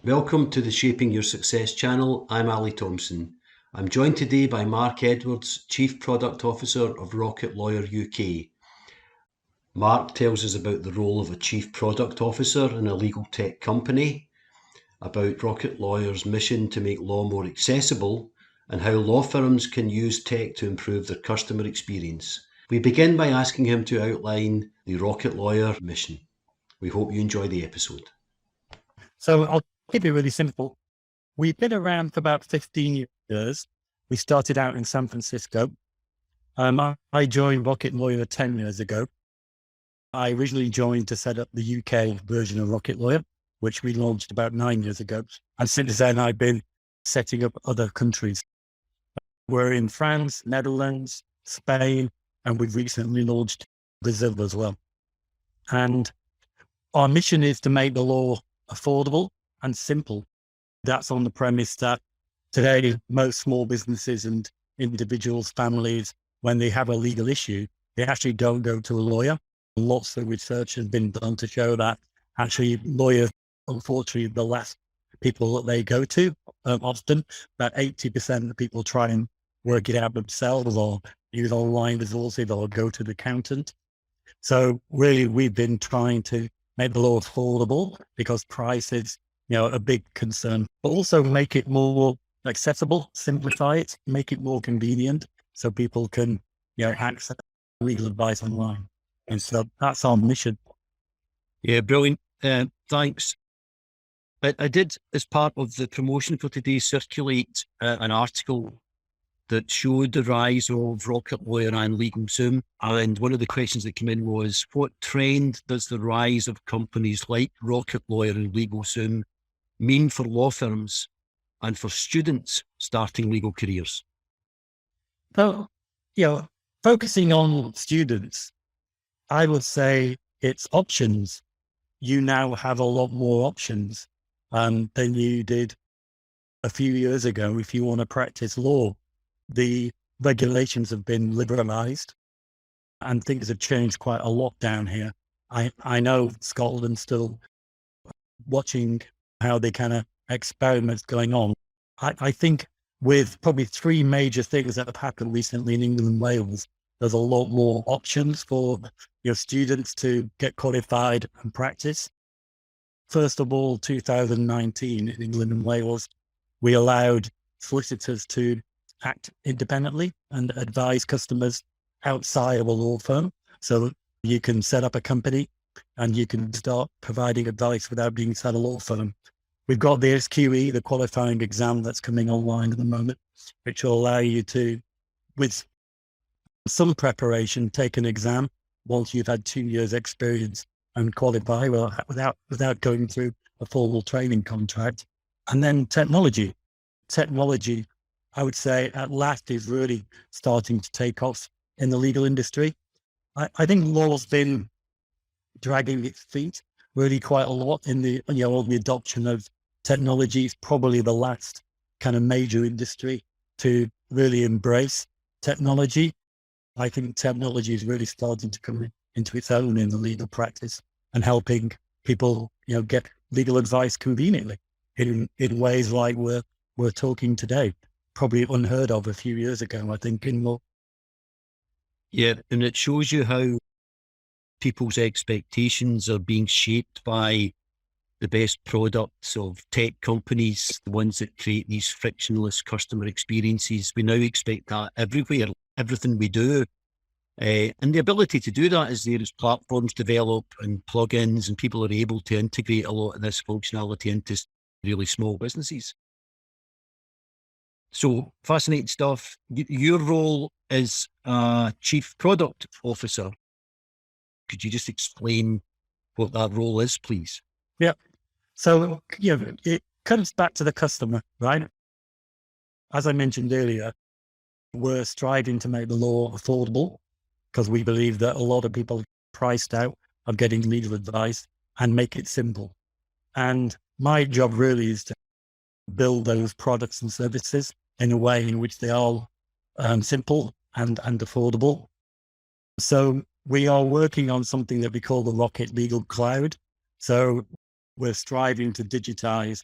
Welcome to the Shaping Your Success channel. I'm Ali Thompson. I'm joined today by Mark Edwards, Chief Product Officer of Rocket Lawyer UK. Mark tells us about the role of a Chief Product Officer in a legal tech company, about Rocket Lawyer's mission to make law more accessible, and how law firms can use tech to improve their customer experience. We begin by asking him to outline the Rocket Lawyer mission. We hope you enjoy the episode. So I'll keep it really simple. We've been around for about 15 years. We started out in San Francisco. I joined Rocket Lawyer 10 years ago. I originally joined to set up the UK version of Rocket Lawyer, which we launched about 9 years ago. And since then, I've been setting up other countries. We're in France, Netherlands, Spain, and we've recently launched Brazil as well. And our mission is to make the law affordable and simple. That's on the premise that today, most small businesses and individuals, families, when they have a legal issue, they actually don't go to a lawyer. Lots of research has been done to show that actually lawyers, unfortunately, the last people that they go to, often about 80% of people try and work it out themselves or use online resources or go to the accountant. So really, we've been trying to make the law affordable because price is, a big concern, but also make it more accessible, simplify it, make it more convenient so people can, access legal advice online. And so that's our mission. Yeah, brilliant. Thanks. I did, as part of the promotion for today, circulate an article that showed the rise of Rocket Lawyer and LegalZoom. And one of the questions that came in was, what trend does the rise of companies like Rocket Lawyer and LegalZoom mean for law firms and for students starting legal careers? So, focusing on students, I would say it's options. You now have a lot more options than you did a few years ago if you want to practice law. The regulations have been liberalized and things have changed quite a lot down here. I know Scotland's still watching how they kind of experiments going on. I think with probably three major things that have happened recently in England and Wales, there's a lot more options for your students to get qualified and practice. First of all, 2019 in England and Wales, we allowed solicitors to act independently and advise customers outside of a law firm. So you can set up a company and you can start providing advice without being inside a law firm. We've got the SQE, the qualifying exam that's coming online at the moment, which will allow you to, with some preparation, take an exam once you've had 2 years experience and qualify without going through a formal training contract. And then technology, I would say at last is really starting to take off in the legal industry. I think law's been dragging its feet really quite a lot in the, the adoption of technology. Is probably the last kind of major industry to really embrace technology. I think technology is really starting to come into its own in the legal practice and helping people, get legal advice conveniently in ways like we're talking today. Probably unheard of a few years ago, I think, in law. Yeah, and it shows you how people's expectations are being shaped by the best products of tech companies, the ones that create these frictionless customer experiences. We now expect that everywhere, everything we do. And the ability to do that is there as platforms develop and plugins, and people are able to integrate a lot of this functionality into really small businesses. So fascinating stuff. Your role as Chief Product Officer, could you just explain what that role is, please? Yeah. So, it comes back to the customer, right? As I mentioned earlier, we're striving to make the law affordable because we believe that a lot of people are priced out of getting legal advice, and make it simple. And my job really is to build those products and services in a way in which they are simple and affordable. So we are working on something that we call the Rocket Legal Cloud. So we're striving to digitize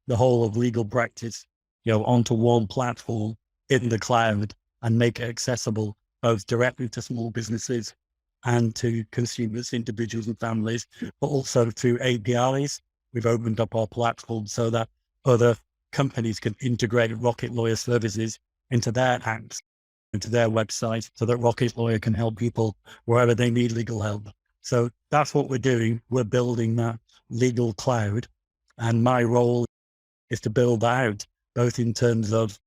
the whole of legal practice, onto one platform in the cloud and make it accessible both directly to small businesses and to consumers, individuals and families, but also through APIs. We've opened up our platform so that other companies can integrate Rocket Lawyer services into their apps, into their website, so that Rocket Lawyer can help people wherever they need legal help. So that's what we're doing. We're building that legal cloud. And my role is to build that out, both in terms of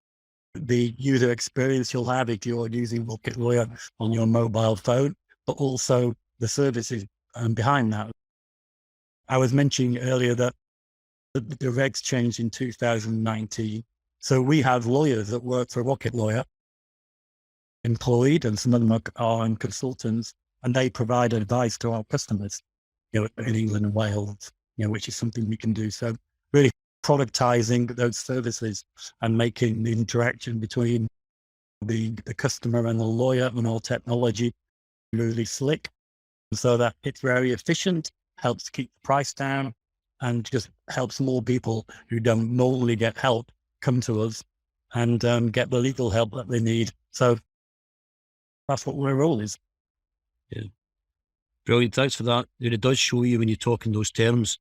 the user experience you'll have if you're using Rocket Lawyer on your mobile phone, but also the services behind that. I was mentioning earlier that the regs changed in 2019. So we have lawyers that work for Rocket Lawyer, employed, and some of them are consultants, and they provide advice to our customers, in England and Wales, which is something we can do. So really productizing those services and making the interaction between the customer and the lawyer and all technology really slick, so that it's very efficient, helps keep the price down, and just helps more people who don't normally get help come to us and get the legal help that they need. So that's what our role is. Yeah. Brilliant. Thanks for that. And it does show you when you talk in those terms,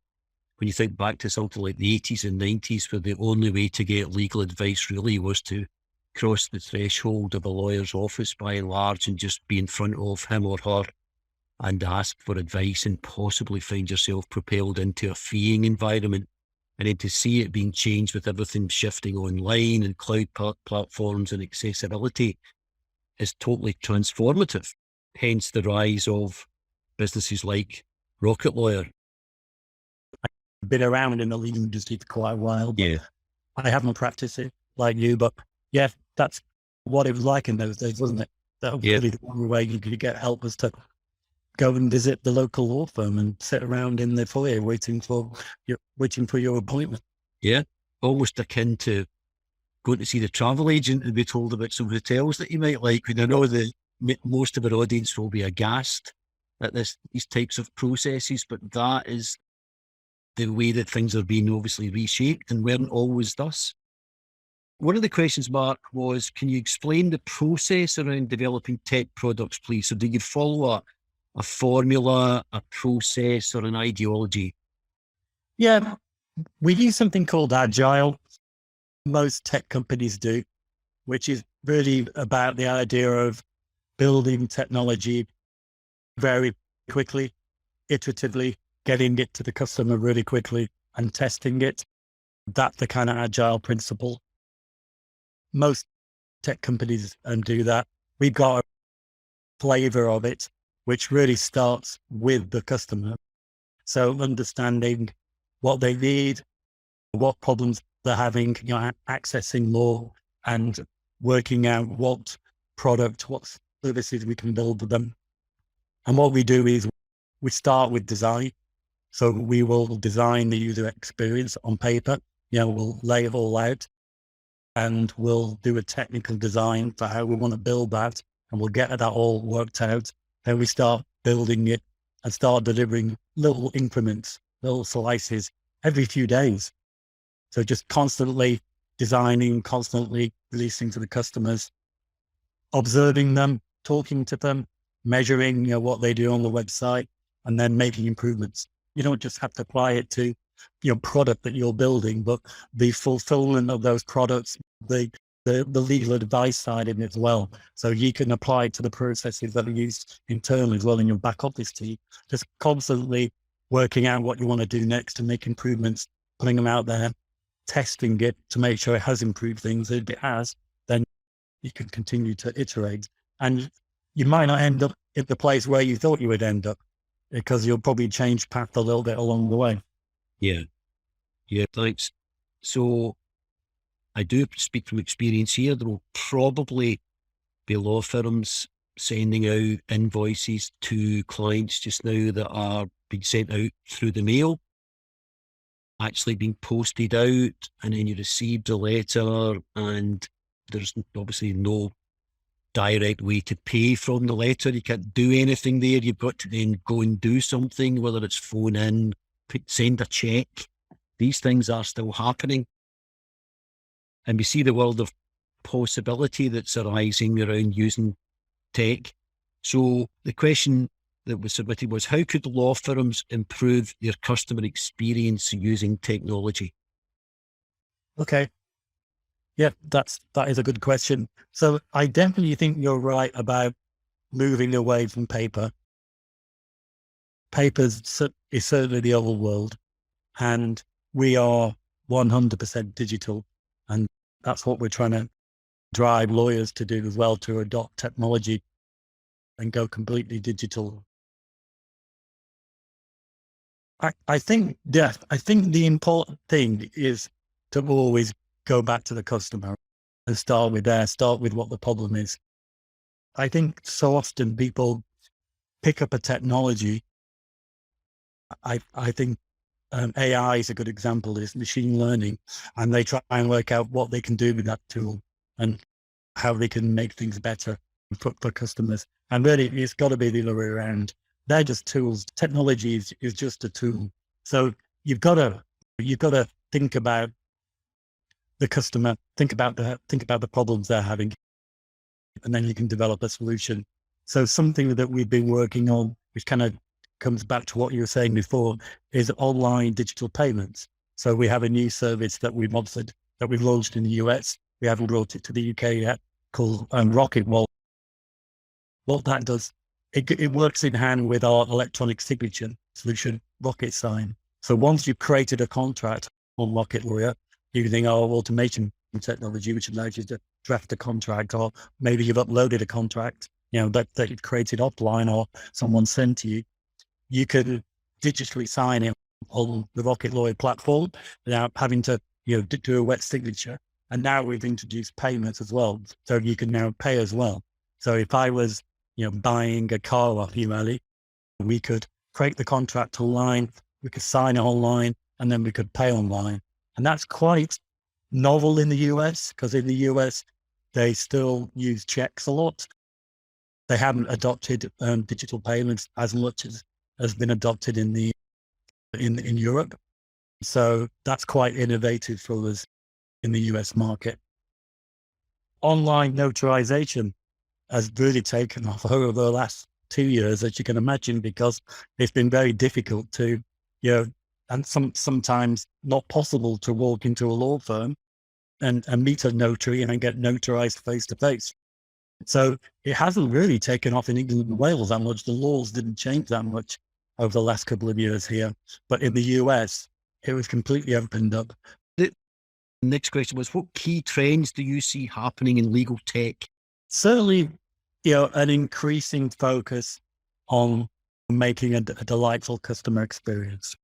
when you think back to something like the 80s and 90s, where the only way to get legal advice really was to cross the threshold of a lawyer's office by and large and just be in front of him or her and ask for advice and possibly find yourself propelled into a feeing environment. And then to see it being changed with everything shifting online and cloud platforms and accessibility is totally transformative. Hence the rise of businesses like Rocket Lawyer. I've been around in the legal industry for quite a while, but Yeah. I haven't practiced it like you, but yeah, that's what it was like in those days, wasn't it? That was really the only way you could get help, was to go and visit the local law firm and sit around in the foyer waiting for your appointment. Yeah, almost akin to going to see the travel agent and be told about some hotels that you might like. And I know that most of our audience will be aghast at these types of processes, but that is the way that things are being obviously reshaped and weren't always thus. One of the questions, Mark, was, can you explain the process around developing tech products, please? So do you follow a formula, a process, or an ideology? Yeah, we use something called Agile. Most tech companies do, which is really about the idea of building technology very quickly, iteratively, getting it to the customer really quickly and testing it. That's the kind of Agile principle. Most tech companies do that. We've got a flavor of it, which really starts with the customer. So understanding what they need, what problems they're having, accessing law, and working out what product, what services we can build with them. And what we do is we start with design. So we will design the user experience on paper. We'll lay it all out, and we'll do a technical design for how we want to build that, and we'll get that all worked out. Then we start building it and start delivering little increments, little slices every few days. So just constantly designing, constantly releasing to the customers, observing them, talking to them, measuring what they do on the website, and then making improvements. You don't just have to apply it to your product that you're building, but the fulfillment of those products, the legal advice side of it as well. So you can apply it to the processes that are used internally as well in your back office team. Just constantly working out what you want to do next and make improvements, putting them out there, testing it to make sure it has improved things. If it has, then you can continue to iterate. And you might not end up at the place where you thought you would end up, because you'll probably change path a little bit along the way. Yeah, thanks. So I do speak from experience here. There will probably be law firms sending out invoices to clients just now that are being sent out through the mail, actually being posted out, and then you received a letter and there's obviously no direct way to pay from the letter. You can't do anything there. You've got to then go and do something, whether it's phone in, send a check, these things are still happening. And we see the world of possibility that's arising around using tech. So the question that was submitted was, how could law firms improve their customer experience using technology? Okay. Yeah, that is a good question. So I definitely think you're right about moving away from paper. Paper is certainly the old world, and we are 100% digital. And that's what we're trying to drive lawyers to do as well, to adopt technology and go completely digital. I think the important thing is to always go back to the customer and start with what the problem is. I think so often people pick up a technology. I think AI is a good example, is machine learning, and they try and work out what they can do with that tool and how they can make things better for customers. And really, it's got to be the other way around. They're just tools. Technology is just a tool. So you've got to think about the customer, think about the problems they're having, and then you can develop a solution. So something that we've been working on, which kind of comes back to what you were saying before, is online digital payments. So we have a new service that we've offered, that we've launched in the US. We haven't brought it to the UK yet, called Rocket Wallet. What that does, it works in hand with our electronic signature solution, Rocket Sign. So once you've created a contract on Rocket Lawyer using our automation technology, which allows you to draft a contract, or maybe you've uploaded a contract, that you've created offline or someone sent to you, you can digitally sign it on the Rocket Lawyer platform without having to, do a wet signature. And now we've introduced payments as well. So you can now pay as well. So if I was, buying a car off you, Ali, we could create the contract online, we could sign it online, and then we could pay online. And that's quite novel in the US, because in the US, they still use checks a lot. They haven't adopted digital payments as much as has been adopted in Europe. So that's quite innovative for us in the US market. Online notarization has really taken off over the last 2 years, as you can imagine, because it's been very difficult to, and sometimes not possible to walk into a law firm and meet a notary and get notarized face to face. So it hasn't really taken off in England and Wales that much. The laws didn't change that much over the last couple of years here, but in the US, it was completely opened up. The next question was, what key trends do you see happening in legal tech? Certainly, an increasing focus on making a delightful customer experience.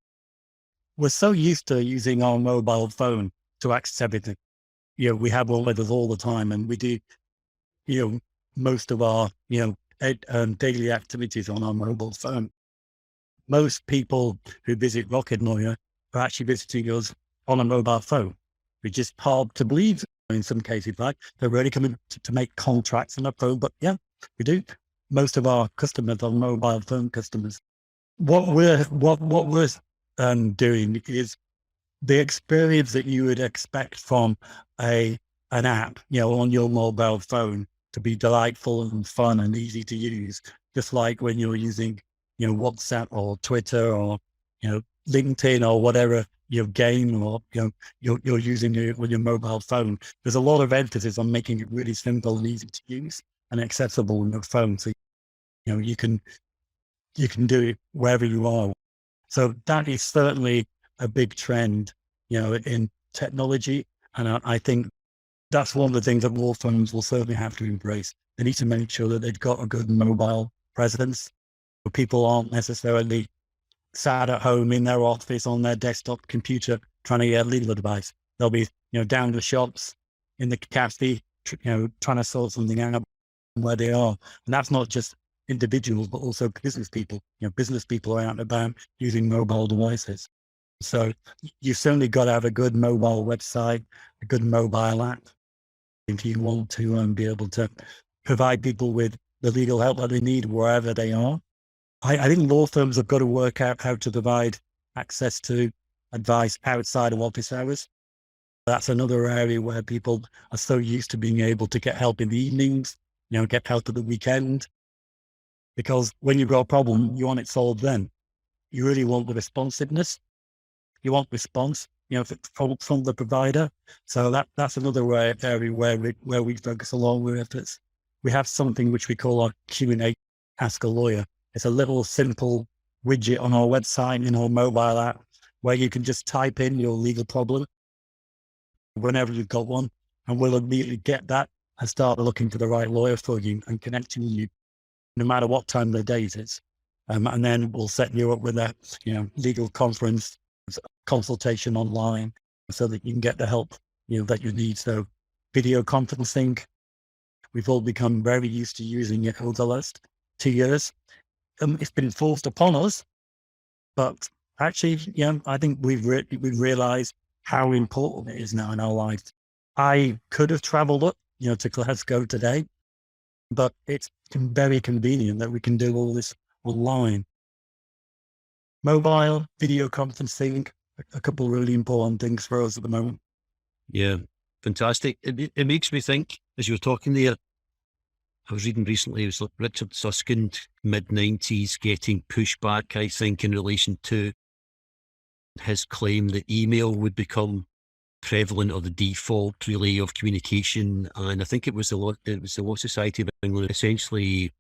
We're so used to using our mobile phone to access everything. We have one with us all the time, and we do, most of our, daily activities on our mobile phone. Most people who visit Rocket Lawyer are actually visiting us on a mobile phone. We just hard to believe in some cases, right? They're really coming to make contracts on a phone, but yeah, we do. Most of our customers are mobile phone customers. What we're doing is the experience that you would expect from an app, on your mobile phone, to be delightful and fun and easy to use, just like when you're using, WhatsApp or Twitter or, LinkedIn or whatever game, or, you're using with your mobile phone. There's a lot of emphasis on making it really simple and easy to use and accessible on your phone. So, you can do it wherever you are. So that is certainly a big trend, in technology. And I think that's one of the things that law firms will certainly have to embrace. They need to make sure that they've got a good mobile presence. People aren't necessarily sat at home in their office on their desktop computer trying to get legal advice. They'll be, down the shops, in the cafe, trying to sort something out where they are. And that's not just individuals, but also business people. Business people are out and about using mobile devices. So you've certainly got to have a good mobile website, a good mobile app, if you want to be able to provide people with the legal help that they need wherever they are. I think law firms have got to work out how to provide access to advice outside of office hours. That's another area where people are so used to being able to get help in the evenings, get help at the weekend. Because when you've got a problem, you want it solved then. You really want the responsiveness. You want response, from the provider. So that's another area where we focus along with efforts. We have something which we call our Q&A Ask a Lawyer. It's a little simple widget on our website, in our mobile app, where you can just type in your legal problem whenever you've got one, and we'll immediately get that and start looking for the right lawyer for you and connecting you, no matter what time of the day it is. And then we'll set you up with a legal conference consultation online so that you can get the help that you need. So video conferencing, we've all become very used to using it over the last 2 years. It's been forced upon us, but actually, I think we've realized how important it is now in our life. I could have traveled up, to Glasgow today, but it's very convenient that we can do all this online. Mobile video conferencing, a couple of really important things for us at the moment. Yeah, fantastic. It makes me think, as you were talking there, I was reading recently, it was like Richard Susskind, mid-90s, getting pushback, I think, in relation to his claim that email would become prevalent or the default, really, of communication. And I think it was the Law Society of England essentially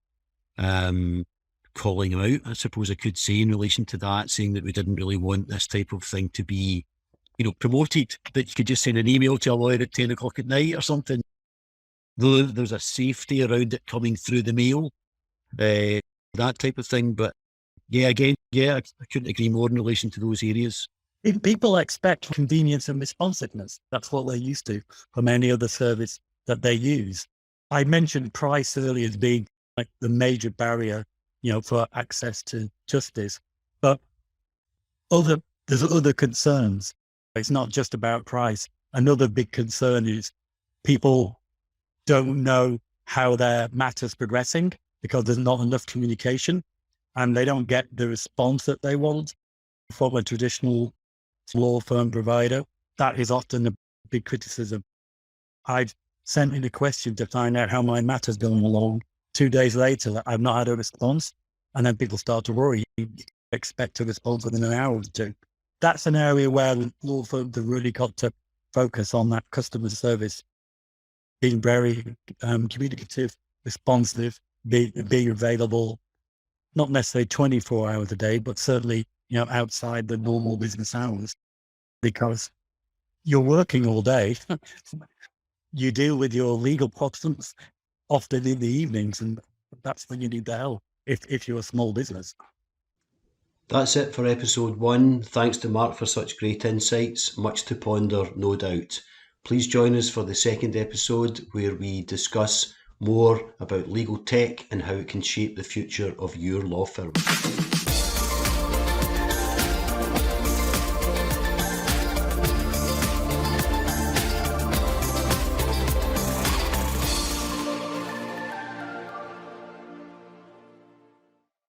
calling him out, I suppose I could say, in relation to that, saying that we didn't really want this type of thing to be, promoted, that you could just send an email to a lawyer at 10 o'clock at night or something. Though there's a safety around it coming through the mail, that type of thing. But I couldn't agree more in relation to those areas. People expect convenience and responsiveness. That's what they're used to from any other service that they use. I mentioned price earlier as being like the major barrier, for access to justice, but there's other concerns. It's not just about price. Another big concern is people don't know how their matter's progressing because there's not enough communication, and they don't get the response that they want from a traditional law firm provider. That is often a big criticism. I've sent in a question to find out how my matter's going along. 2 days later, I've not had a response, and then people start to worry. You expect a response within an hour or two. That's an area where law firms have really got to focus on that customer service, being very communicative, responsive, being available, not necessarily 24 hours a day, but certainly, outside the normal business hours, because you're working all day. You deal with your legal problems often in the evenings, and that's when you need the help if you're a small business. That's it for episode 1. Thanks to Mark for such great insights. Much to ponder, no doubt. Please join us for the second episode, where we discuss more about legal tech and how it can shape the future of your law firm.